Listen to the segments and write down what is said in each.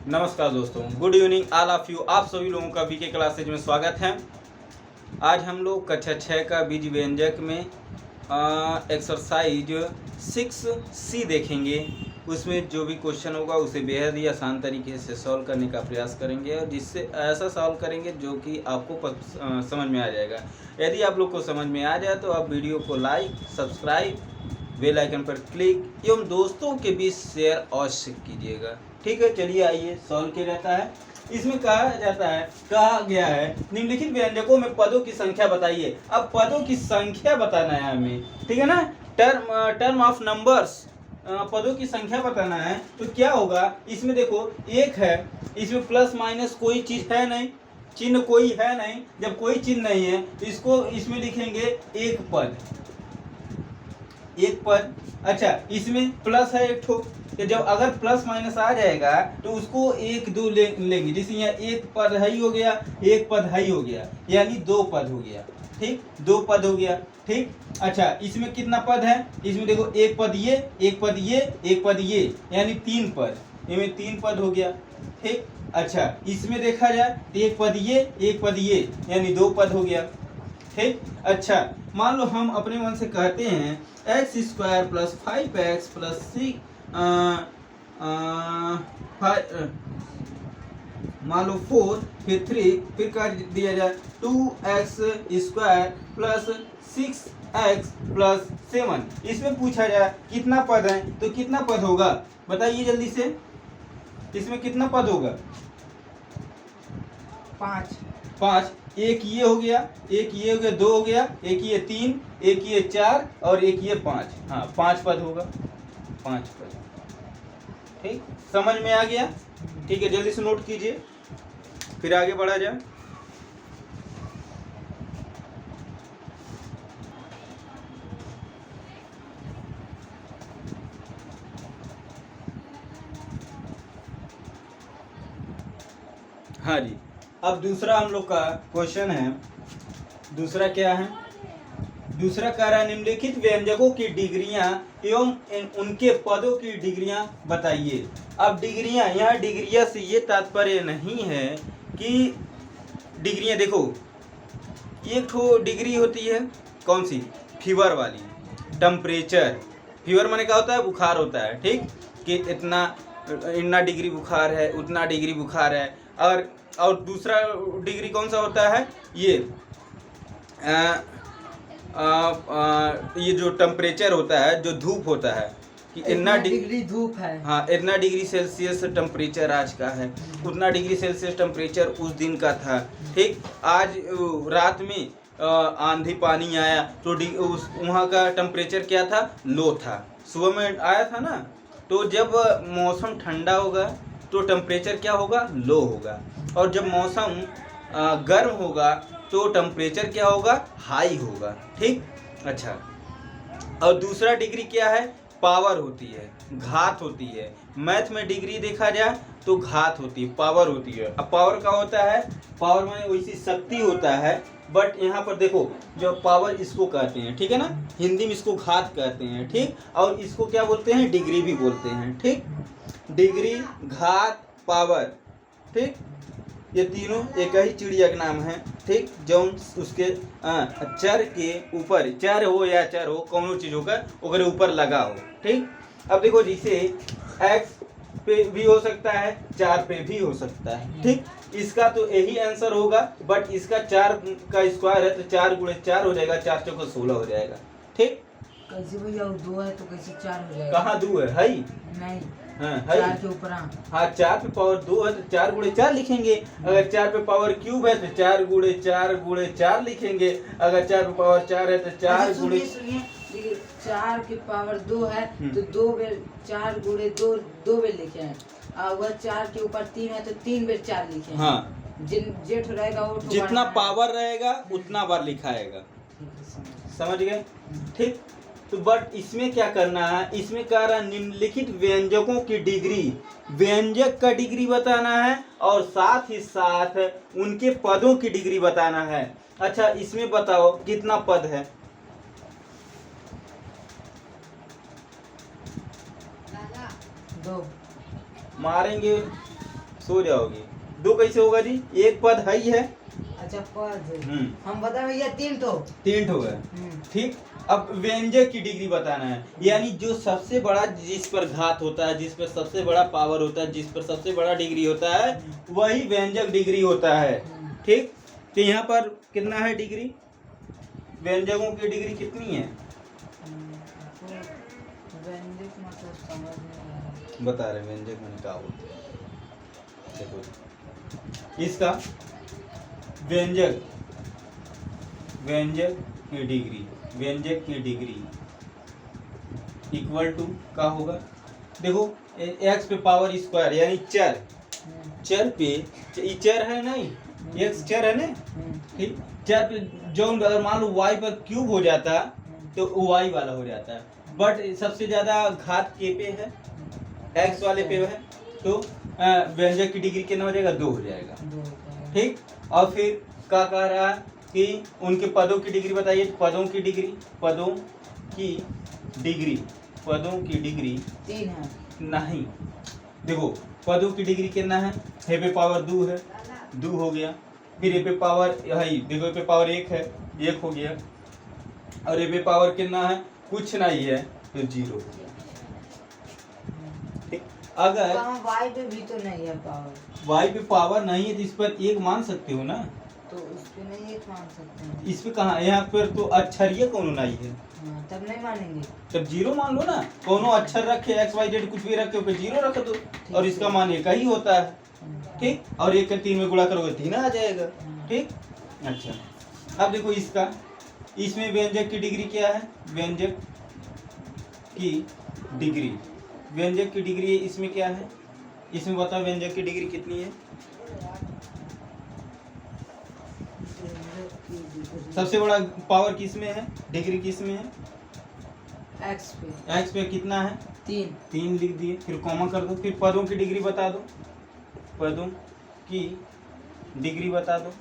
नमस्कार दोस्तों, good evening all of you. आप सभी लोगों का वीके क्लासेज में स्वागत है। आज हम लोग कक्षा 6 का बीज व्यंजक में एक्सरसाइज 6C देखेंगे। उसमें जो भी क्वेश्चन होगा उसे बेहद ही आसान तरीके से सॉल्व करने का प्रयास करेंगे और जिससे ऐसा सॉल्व करेंगे जो कि आपको समझ में आ जाएगा। यदि आप लोग को समझ में आ जाए तो आप वीडियो को लाइक, सब्सक्राइब, बेल आइकन पर क्लिक एवं दोस्तों के बीच शेयर अवश्य कीजिएगा। ठीक है, चलिए आइए सॉल्व किया जाता है। इसमें कहा गया है निम्नलिखित व्यंजकों में पदों की संख्या बताइए। अब पदों की संख्या बताना है हमें, ठीक है ना। टर्म ऑफ नंबर्स, पदों की संख्या बताना है तो क्या होगा। इसमें देखो एक है, इसमें प्लस माइनस कोई चीज है नहीं, चिन्ह कोई है नहीं। जब कोई चिन्ह नहीं है तो इसको इसमें लिखेंगे एक पद। अच्छा, इसमें प्लस है एक ठो, तो जब अगर प्लस माइनस आ जाएगा तो उसको एक दो लेंगे। जैसे यहाँ एक पद हाई हो गया, एक पद हाई हो गया, यानी दो पद हो गया। ठीक, दो पद हो गया। ठीक, अच्छा इसमें कितना पद है। इसमें देखो एक पद ये, एक पद ये, एक पद ये, यानी तीन पद। इसमें तीन पद हो गया। ठीक, अच्छा इसमें देखा जाए तो एक पद ये, एक पद ये, यानी दो पद हो गया। ठीक, अच्छा मान लो हम अपने मन से कहते हैं x square plus 5x plus 6 मान लो 4 फिर 3 फिर कर दिया जाए 2x square plus 6x plus 7। इसमें पूछा जाए कितना पद है तो कितना पद होगा बताइए जल्दी से। इसमें कितना पद होगा। 5। एक ये हो गया, एक ये हो गया, दो हो गया, एक ये 3, एक ये 4 और एक ये 5। हाँ 5 पद होगा, 5 पद। ठीक, समझ में आ गया। ठीक है, जल्दी से नोट कीजिए फिर आगे बढ़ा जाए। हाँ जी, अब दूसरा हम लोग का क्वेश्चन है। दूसरा क्या है, दूसरा कह रहा है निम्नलिखित व्यंजकों की डिग्रियां एवं उनके पदों की डिग्रियां बताइए। अब डिग्रियां, यहाँ डिग्रियां से ये तात्पर्य नहीं है कि डिग्रियां, देखो एक ठो डिग्री होती है कौन सी, फीवर वाली, टेम्परेचर। फीवर माने क्या होता है, बुखार होता है। ठीक, कि इतना डिग्री बुखार है, उतना डिग्री बुखार है। और दूसरा डिग्री कौन सा होता है, ये ये जो टेम्परेचर होता है, जो धूप होता है कि इतना डिग्री धूप है। हाँ, इतना डिग्री सेल्सियस टेम्परेचर आज का है, उतना डिग्री सेल्सियस टेम्परेचर उस दिन का था। ठीक, आज रात में आंधी पानी आया तो वहाँ का टेम्परेचर क्या था, लो था। सुबह में आया था ना, तो जब मौसम ठंडा होगा तो टेम्परेचर क्या होगा, लो होगा। और जब मौसम गर्म होगा तो टेम्परेचर क्या होगा, हाई होगा। ठीक, अच्छा और दूसरा डिग्री क्या है, पावर होती है, घात होती है। मैथ में डिग्री देखा जाए तो घात होती है, पावर होती है। अब पावर का होता है, पावर में वैसी शक्ति होता है, बट यहाँ पर देखो जो पावर इसको कहते हैं, ठीक है ना, हिंदी में इसको घात कहते हैं। ठीक, और इसको क्या बोलते हैं, डिग्री भी बोलते हैं। ठीक, डिग्री, घात, पावर। ठीक, ये तीनों एक ही चिड़िया का नाम है। ठीक, जो उसके चर के ऊपर, चर हो या चर हो, कौनो चीज होकर ओकरे ऊपर लगा हो। ठीक, अब देखो जैसे x पे भी हो सकता है, 4 पे भी हो सकता है। ठीक, इसका तो यही आंसर होगा, बट इसका 4 का स्क्वायर है तो 4 गुणे 4 हो जाएगा, 4 चौको 16 हो जाएगा। ठीक, कैसे भैया 2 है तो कैसे 4 हो जाएगा। कहाँ 2 है, नहीं, हाँ 4 के ऊपर। हाँ 4 पे पावर 2 है तो 4 गुणे 4 लिखेंगे। अगर 4 पे पावर क्यूब है तो 4 गुणे 4 लिखेंगे। अगर 4 पे पावर 4 है तो 4 गुणे 4 के पावर 2 है तो 2 बेर 4 गुणे 2 बेर लिखे हैं। अगर 4 के ऊपर 3 है तो 3 बेर 4 लिखे हैं। हाँ, जेठ रहेगा वो जितना पावर रहेगा उतना बार लिखाएगा। समझ गए। ठीक, तो बट इसमें क्या करना है, इसमें कह रहा है निम्नलिखित व्यंजकों की डिग्री, व्यंजक का डिग्री बताना है और साथ ही साथ उनके पदों की डिग्री बताना है। अच्छा इसमें बताओ कितना पद है। दो। मारेंगे सो जाओगी। 2 कैसे होगा जी, एक पद है ही है। अच्छा पद हम बता भैया 3 तो 3 हो गए। ठीक, अब व्यंजक की डिग्री बताना है, यानी जो सबसे बड़ा, जिस पर घात होता है, जिस पर सबसे बड़ा पावर होता है, जिस पर सबसे बड़ा डिग्री होता है, वही व्यंजक डिग्री होता है। ठीक, तो यहाँ पर कितना है डिग्री, व्यंजकों की डिग्री कितनी है? व्यंजक मतलब समझ नहीं आ रहा। बता रहे व्यंजक मैंने क्या बोलते हैं। देखो इसका व्यंजक की डिग्री, व्यंजक की डिग्री इक्वल टू क्या होगा, देखो x पे पावर स्क्वायर यानी चर पे, ये चर है नहीं, x चर है ना, ठीक, चर पे जो अगर मान लो y पर क्यूब हो जाता तो y वाला हो जाता है, बट सबसे ज्यादा घात के पे है, x वाले पे है, तो व्यंजक की डिग्री कितना हो जाएगा, 2 हो जाएगा। ठीक, और फिर क्या कह रहा है कि उनके पदों की डिग्री बताइए, पदों की डिग्री 3 है नहीं, देखो पदों की डिग्री कितना है, ए पे पावर 2 है, 2 हो गया, फिर ए पे पावर है, देखो ए पे पावर 1 है, 1 हो गया, और ए पे पावर कितना है, कुछ नहीं है, तो 0 हो गया। ठीक, अगर y पे भी तो नहीं है पावर, y पे पावर नहीं है तो इस पर 1 मान सकते हो ना, तो उस पे नहीं 1 मान सकते हैं। इस पे कहाँ, यहाँ पर तो अक्षर ये कौन नहीं है, तब नहीं मानेंगे, तब 0 मान लो ना, कोनो अक्षर रखे x y z कुछ भी रखे पे 0 रख दो, और इसका मान 1 ही होता है। ठीक, और 1 के 3 में गुणा करोगे 3 आ जाएगा। ठीक, अच्छा अब देखो इसका, इसमें व्यंजक की डिग्री क्या है, व्यंजक की डिग्री इसमें क्या है, इसमें बताओ व्यंजक की डिग्री कितनी है, सबसे बड़ा पावर किस में है, डिग्री किस में है, x पे कितना है, 3 लिख दिए, फिर कॉमा कर दो, फिर पदों की डिग्री बता दो, पदों की डिग्री बता दो,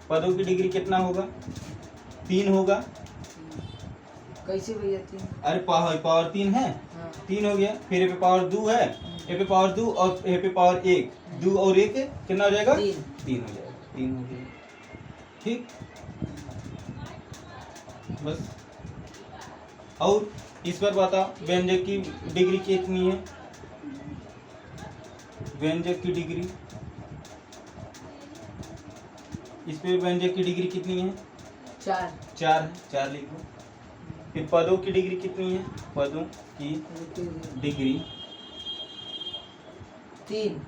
पदों की डिग्री कितना होगा, 3 होगा। कैसे भैया 3? अरे पावर 3 है, 3 हो गया, फिर ए पे पावर 2 है, ए पे पावर 2 और ए पे पावर 1, 2 और 1 कितना हो जाएगा, 3 हो जाएगा, 3 हो जाएगा। ठीक, बस, और इस पर बताओ व्यंजक की डिग्री कितनी है, व्यंजक की डिग्री, इस पे व्यंजक की डिग्री कितनी है, 4 है, 4 लिखो। फिर पदों की डिग्री कितनी है, पदों की डिग्री 3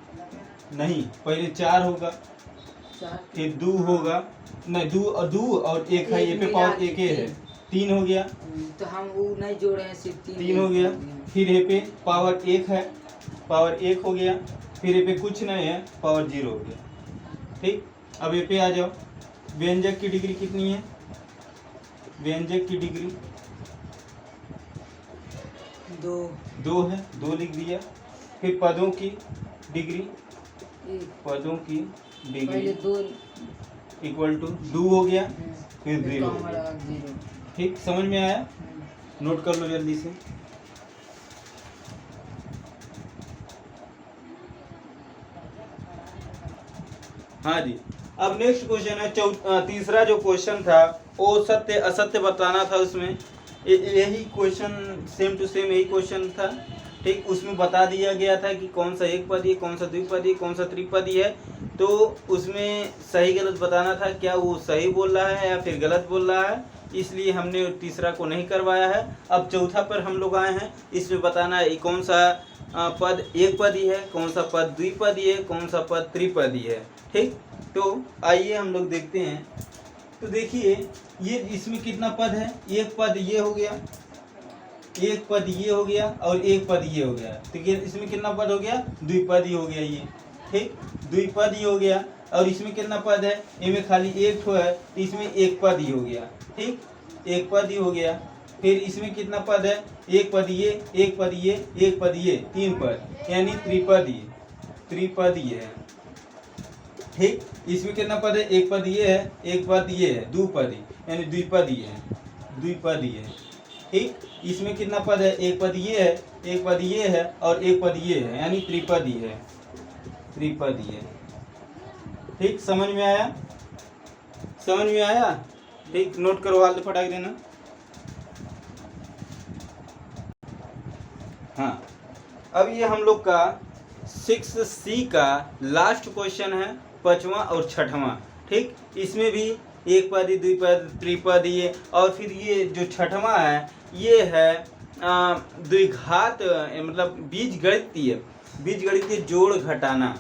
नहीं, पहले 4 होगा, फिर 2 होगा, नहीं 2 और 1 है, ये पे पावर 1 है, 3 हो गया, तो हम वो नहीं जोड़े हैं, सिर्फ 3 हो गया, फिर ये पे पावर 1 है, पावर 1 हो गया, फिर ये पे कुछ नहीं है, पावर 0 हो गया। ठीक, अब ये पे आ जाओ, व्यंजक की डिग्री कितनी है, व्यंजक की डिग्री 2 है, 2 लिख दिया, फिर पदों की डिग्री, पदों की डिग्री इक्वल टू 2 हो गया, फिर 0 हो गया। ठीक, समझ में आया, नोट कर लो जल्दी से। हाँ जी, अब नेक्स्ट क्वेश्चन है, तीसरा जो क्वेश्चन था वो सत्य असत्य बताना था, उसमें यही क्वेश्चन सेम टू सेम यही क्वेश्चन था। ठीक, उसमें बता दिया गया था कि कौन सा एक पदी है, कौन सा द्विपदी है, कौन सा त्रिपदी है, तो उसमें सही गलत बताना था, क्या वो सही बोल रहा है या फिर गलत बोल रहा है, इसलिए हमने तीसरा को नहीं करवाया है। अब चौथा पर हम लोग आए हैं, इसमें बताना है कौन सा पद एक पदी है, कौन सा पद द्विपदी है, कौन सा पद त्रिपदी है। ठीक, तो आइए हम लोग देखते हैं। तो देखिए ये इसमें कितना पद है, एक पद ये हो गया, एक पद ये हो गया और एक पद ये हो गया, तो इसमें कितना पद हो गया, द्विपदी हो गया ये। ठीक, द्विपदी हो गया, और इसमें कितना पद है, इनमें खाली एक ठो है, तो इसमें एक पद ही हो गया। ठीक, एक पद ही हो गया, फिर इसमें कितना पद है, एक पद ये, एक पद ये, एक पद ये, 3 पद, यानी त्रिपदी है। ठीक, इसमें कितना पद है, एक पद ये है, एक पद ये है, 2 पदी यानी द्विपदी है। ठीक, इसमें कितना पद है, एक पद ये है, एक पद ये है और एक पद ये है, यानी त्रिपदी है। त्रिपदीय। ठीक, समझ में आया? समझ में आया? ठीक, नोट करवा दे फटाक देना। हाँ, अब ये हम लोग का 6C का लास्ट क्वेश्चन है, 5वां और 6वां। ठीक, इसमें भी एक पदी, द्विपद, त्रिपदीय, और फिर ये जो 6वां है ये है द्विघात, मतलब बीजगणितीय जोड़ घटाना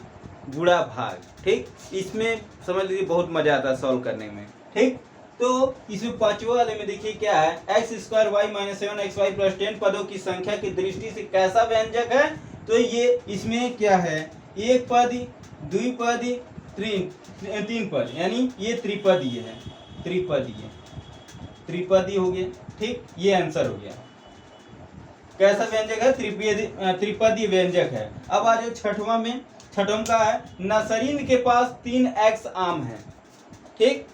गुणा भाग। ठीक, इसमें समझ लीजिए बहुत मजा आता है सॉल्व करने में। ठीक, तो इसमें 5वें वाले में देखिए क्या है, x² y - 7xy + 10 पदों की संख्या की दृष्टि से कैसा व्यंजक है। तो ये इसमें क्या है, एक पदी, द्विपदी, तीन पद, यानी ये त्रिपदीय है, त्रिपदी हो गया। ठीक, ये आंसर हो गया। कैसा व्यंजक है, त्रिपदी व्यंजक है। अब आ जाओ 6वां में। 6वां का है, नसरीन के पास 3x आम है। ठीक,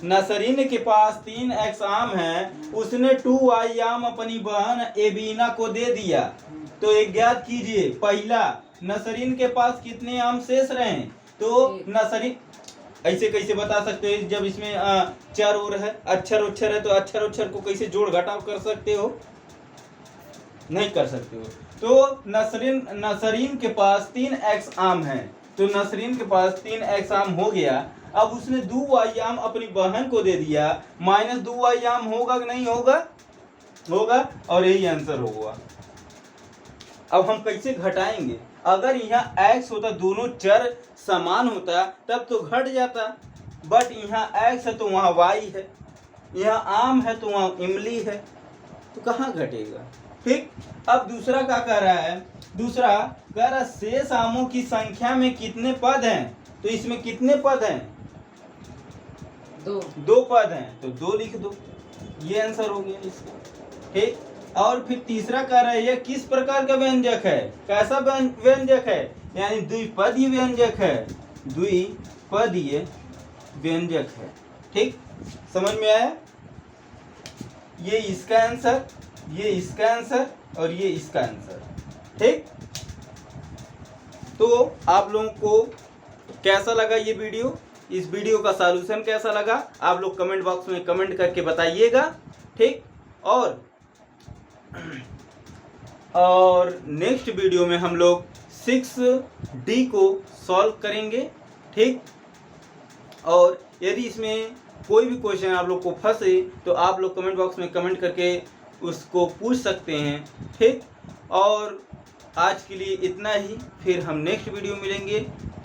नसरीन के पास 3x आम है, उसने 2y आम अपनी बहन एबीना को दे दिया। तो एक ज्ञात कीजिए, पहला नसरीन के पास कितने आम शेष रहे। तो नसरीन ऐसे कैसे बता सकते हो, जब इसमें चर और है, अक्षर है, तो अक्षर को कैसे जोड़ घटाव कर सकते हो, नहीं कर सकते हो। तो नसरीन के पास 3x आम है, तो नसरीन के पास 3x आम हो गया। अब उसने 2y आम अपनी बहन को दे दिया, -2y आम होगा कि नहीं होगा, होगा, और यही आंसर होगा। अब हम कैसे घटाएंगे, अगर यहाँ x होता, दोनों चर समान होता तब तो घट जाता, बट यहाँ x है तो वहाँ y है, यहाँ आम है तो वहाँ इमली है, तो कहाँ घटेगा। ठीक, अब दूसरा क्या कह रहा है, दूसरा कह रहा शेष आमों की संख्या में कितने पद हैं। तो इसमें कितने पद हैं, 2 पद हैं, तो 2 लिख दो, ये आंसर हो गया इसका। ठीक, और फिर तीसरा कह रहा है, यह किस प्रकार का व्यंजक है, कैसा व्यंजक है, यानी द्विपदीय व्यंजक है, द्विपदीय व्यंजक है। ठीक, समझ में आया? ये इसका आंसर, ये इसका आंसर, और ये इसका आंसर। ठीक, तो आप लोगों को कैसा लगा ये वीडियो, इस वीडियो का सॉल्यूशन कैसा लगा, आप लोग कमेंट बॉक्स में कमेंट करके बताइएगा। ठीक, और नेक्स्ट वीडियो में हम लोग 6D को सॉल्व करेंगे। ठीक, और यदि इसमें कोई भी क्वेश्चन आप लोग को फंसे तो आप लोग कमेंट बॉक्स में कमेंट करके उसको पूछ सकते हैं। ठीक, और आज के लिए इतना ही, फिर हम नेक्स्ट वीडियो मिलेंगे।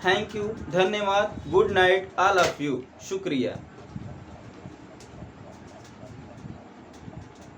थैंक यू, धन्यवाद, good night all of you, शुक्रिया।